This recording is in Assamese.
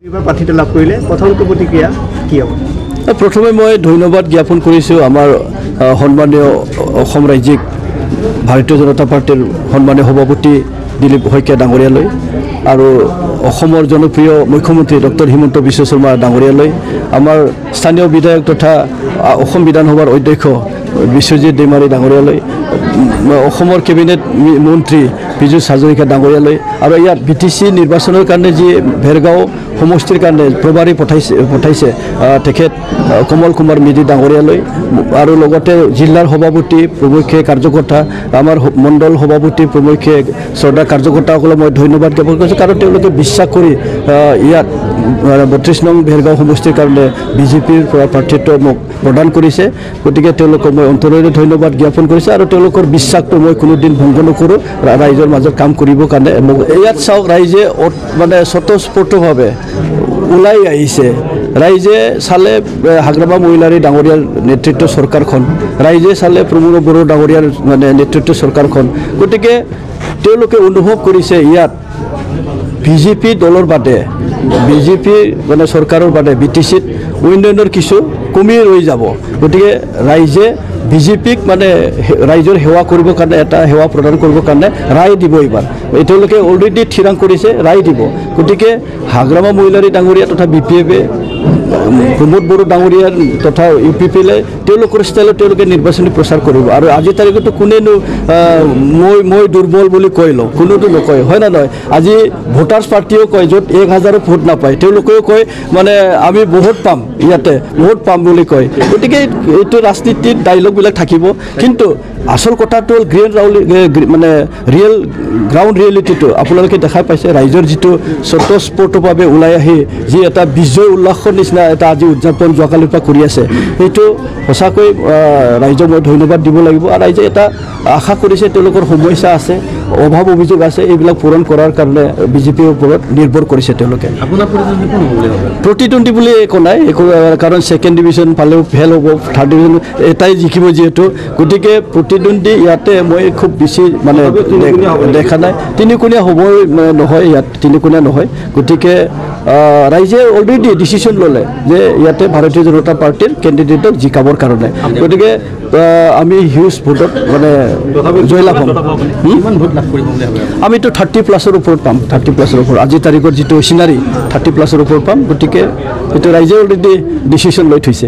প্ৰাৰ্থিতা লাভ কৰিলে প্ৰথমটো প্ৰতিক্ৰিয়া কি হ'ব? প্ৰথমে মই ধন্যবাদ জ্ঞাপন কৰিছোঁ আমাৰ সন্মানীয় অসম ৰাজ্যিক ভাৰতীয় জনতা পাৰ্টিৰ সন্মানীয় সভাপতি দিলীপ শইকীয়া ডাঙৰীয়ালৈ আৰু অসমৰ জনপ্ৰিয় মুখ্যমন্ত্ৰী ডক্টৰ হিমন্ত বিশ্ব শৰ্মা ডাঙৰীয়ালৈ, আমাৰ স্থানীয় বিধায়ক তথা অসম বিধানসভাৰ অধ্যক্ষ বিশ্বজিৎ দৈমাৰী ডাঙৰীয়ালৈ, অসমৰ কেবিনেট মন্ত্ৰী পীযুষ হাজৰিকা ডাঙৰীয়ালৈ আৰু ইয়াত BTC নিৰ্বাচনৰ কাৰণে যি ভেৰগাঁও সমষ্টিৰ কাৰণে প্ৰভাৰী পঠাইছে তেখেত কমল কুমাৰ মেধি ডাঙৰীয়ালৈ আৰু লগতে জিলাৰ সভাপতি প্ৰমুখ্যে কাৰ্যকৰ্তা আমাৰ মণ্ডল সভাপতি প্ৰমুখ্যে শ্ৰদ্ধা কাৰ্যকৰ্তাসকলক মই ধন্যবাদ জ্ঞাপন কৰিছোঁ, কাৰণ তেওঁলোকে বিশ্বাস কৰি ইয়াত 32 নং ভেৰগাঁও সমষ্টিৰ কাৰণে বিজেপিৰ পৰা প্ৰাৰ্থিত্ব মোক প্ৰদান কৰিছে। গতিকে তেওঁলোকক মই অন্তৰেৰে ধন্যবাদ জ্ঞাপন কৰিছোঁ আৰু তেওঁলোকৰ বিশ্বাসটো মই কোনোদিন ভংগ নকৰোঁ ৰাইজৰ মাজত কাম কৰিবৰ কাৰণে। ইয়াত চাওক, ৰাইজে মানে স্বতঃস্ফূৰ্তভাৱে ওলাই আহিছে। ৰাইজে চালে হাগ্ৰামা মহিলাৰী ডাঙৰীয়াৰ নেতৃত্ব চৰকাৰখন, ৰাইজে চালে প্ৰমোদ বড়ো ডাঙৰীয়াৰ মানে নেতৃত্ব চৰকাৰখন। গতিকে তেওঁলোকে অনুভৱ কৰিছে ইয়াত বিজেপি দলৰ বাদে বিজেপি মানে চৰকাৰৰ বাদে BTCত উন্নয়নৰ কিছু কমি ৰৈ যাব। গতিকে ৰাইজে বিজেপিক মানে ৰাইজৰ সেৱা কৰিবৰ কাৰণে এটা সেৱা প্ৰদান কৰিবৰ কাৰণে ৰায় দিব। এইবাৰ তেওঁলোকে অলৰেডি থিৰাং কৰিছে ৰায় দিব। গতিকে হাগ্ৰামা মহিলাৰী ডাঙৰীয়া তথা BPF-এ প্ৰমোদ বড়ো ডাঙৰীয়াৰ তথা UPPলে তেওঁলোকৰ ষ্টাইলত তেওঁলোকে নিৰ্বাচনী প্ৰচাৰ কৰিব। আৰু আজিৰ তাৰিখতো কোনেনো মই দুৰ্বল বুলি কৈ লওঁ, কোনোতো নকয়, হয় না নহয়? আজি ভোটাৰ্ছ পাৰ্টিও কয় য'ত 1000 ভোট নাপায়, তেওঁলোকেও কয় মানে আমি বহুত পাম, ইয়াতে বহুত পাম বুলি কয়। গতিকে এইটো ৰাজনীতিত ডাইলগবিলাক থাকিব, কিন্তু আচল কথাটো হ'ল মানে গ্ৰাউণ্ড ৰিয়েলিটিটো আপোনালোকে দেখা পাইছে। ৰাইজৰ যিটো স্বতঃস্ফূৰ্তভাৱে ওলাই আহি যি এটা বিজয় উল্লাসৰ নিচিনা এটা আজি উদযাপন যোৱাকালিৰ পৰা কৰি আছে, সেইটো সঁচাকৈ ৰাইজক মই ধন্যবাদ দিব লাগিব। আৰু ৰাইজে এটা আশা কৰিছে, তেওঁলোকৰ সমস্যা আছে, অভাৱ অভিযোগ আছে, এইবিলাক পূৰণ কৰাৰ কাৰণে বিজেপিৰ ওপৰত নিৰ্ভৰ কৰিছে তেওঁলোকে। প্ৰতিদ্বন্দ্বী বুলি একো নাই, কাৰণ ছেকেণ্ড ডিভিজন পালেও ফেল হ'ব, থাৰ্ড ডিভিজন এটাই জিকিব যিহেতু। গতিকে প্ৰতিদ্বন্দ্বী ইয়াতে মই খুব বেছি মানে দেখা নাই। তিনিকোণীয়া হ'ব নহয়, ইয়াত তিনিকোণীয়া নহয়। গতিকে ৰাইজে অলৰেডি ডিচিশ্যন ল'লে যে ইয়াতে ভাৰতীয় জনতা পাৰ্টিৰ কেণ্ডিডেটক জিকাবৰ কাৰণে। গতিকে আমি হিউজ ভোটত মানে জয়লাভ হ'ম। আমিতো 30+ ওপৰত পাম, 30+ ওপৰত। আজিৰ তাৰিখৰ যিটো চিনাৰী 30+ ওপৰত পাম। গতিকে এইটো ৰাইজে অলৰেডি ডিচিশ্যন লৈ থৈছে।